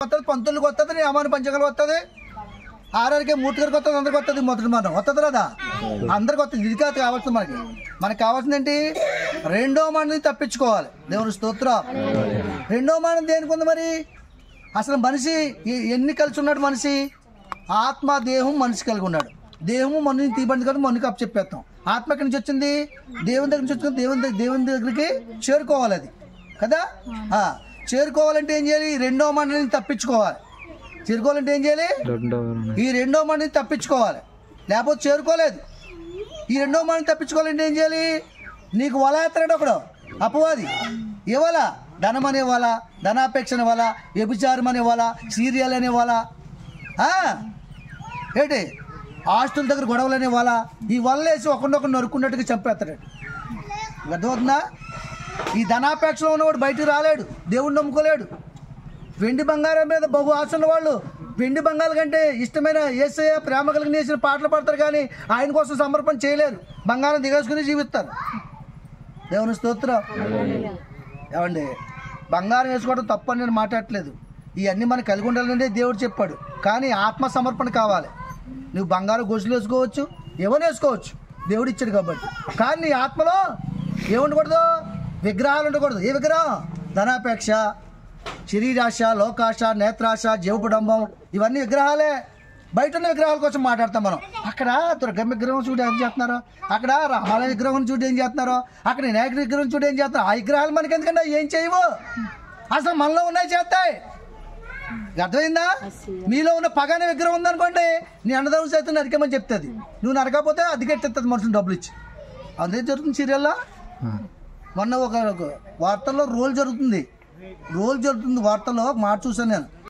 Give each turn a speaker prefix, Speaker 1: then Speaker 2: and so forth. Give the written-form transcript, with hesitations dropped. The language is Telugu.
Speaker 1: వస్తుంది, పంతులకు వస్తుంది, నీ అమ్మాని పంచగలు వస్తుంది, ఆర్ఆర్కే మూర్తి గారికి వస్తుంది, అందరికి వస్తుంది. మొదటి మనం వస్తుంది కదా, అందరికి వస్తుంది. ఇది కాదు కావాల్సింది మనకి కావాల్సింది ఏంటి? రెండో మాటని తప్పించుకోవాలి. దేవుని స్తోత్రం. రెండో మాట దేనికి ఉంది మరి? అసలు మనిషి ఎన్ని కలిసి ఉన్నాడు? మనిషి ఆత్మ దేహం మనిషి కలిగి ఉన్నాడు. దేహము మనిషిని తీబండి కదా, మనిషికి అప్పు చెప్పేస్తాం. ఆత్మ ఎక్కడి నుంచి వచ్చింది? దేవుని దగ్గర నుంచి వచ్చింది. దేవుని దగ్గరికి చేరుకోవాలి అది కదా. చేరుకోవాలంటే ఏం చేయాలి? రెండో మాటని తప్పించుకోవాలి. చేరుకోవాలంటే ఏం చేయాలి? ఈ రెండో మాటని తప్పించుకోవాలి, లేకపోతే చేరుకోలేదు. ఈ రెండో మాటని తప్పించుకోవాలంటే ఏం చేయాలి? నీకు వల ఎత్తాడు ఒకడు, అపవాది. ఏ వల? ధనం అనే వల, ధనాపేక్ష అనే వల, వ్యభిచారం అనే వల, సీరియల్ అనే వల, ఏంటి ఆస్తుల దగ్గర గొడవలు అనే వల. ఈ వల్ల వేసి ఒకరినొకరు నరుక్కున్నట్టుగా చంపేస్తాడు. అర్థమవుతుందా? ఈ ధనాపేక్షలో ఉన్నవాడు బయటకు రాలేడు, దేవుడిని నమ్ముకోలేడు. వెండి బంగారం మీద బహు ఆశ ఉన్న వాళ్ళు వెండి బంగారం కంటే ఇష్టమైన యేసయ్య ప్రేమ కలిగిన వేసిన పాటలు పాడతారు, కానీ ఆయన కోసం సమర్పణ చేయలేరు. బంగారం దిగేసుకుని జీవిస్తారు. దేవుని స్తోత్రం. ఏమండి, బంగారం వేసుకోవడం తప్పని నేను మాట్లాడట్లేదు. ఇవన్నీ మనకు కలిగి ఉండాలంటే దేవుడు చెప్పాడు, కానీ ఆత్మ సమర్పణ కావాలి. నువ్వు బంగారం గొలుసులు వేసుకోవచ్చు, ఏమైనా వేసుకోవచ్చు, దేవుడు ఇచ్చాడు కాబట్టి. కానీ నీ ఆత్మలో ఏముండకూడదు? విగ్రహాలు ఉండకూడదు. ఏ విగ్రహం? ధనాపేక్ష, శరీరాశ, లోకాశ, నేత్రాశ, జీవకుడంబం, ఇవన్నీ విగ్రహాలే. బయట ఉన్న విగ్రహాల కోసం మాట్లాడతాం మనం. అక్కడ దుర్గమ్మ విగ్రహం చూడు ఏం చేస్తున్నారో, అక్కడ రామాలయ విగ్రహం చూడు ఏం చేస్తున్నారో, అక్కడ వినాయకుడి విగ్రహం చూడు ఏం చేస్తున్నారు. ఆ విగ్రహాలు మనకి ఎందుకంటే ఏం చేయవు, అసలు మనలో ఉన్నాయి చేస్తాయి. అర్థమైందా? మీలో ఉన్న పగానే విగ్రహం ఉందనుకోండి, నీ అన్నదమ్ముల సైతం నరికేమని చెప్తుంది. నువ్వు నరకపోతే అది ఎట్టేస్తుంది మనుషులు డబ్బులు ఇచ్చి. అదే జరుగుతుంది సీరియల్లో. మొన్న ఒక వార్తల్లో రోల్ జరుగుతుంది వార్తల్లో మాట చూసాను నేను.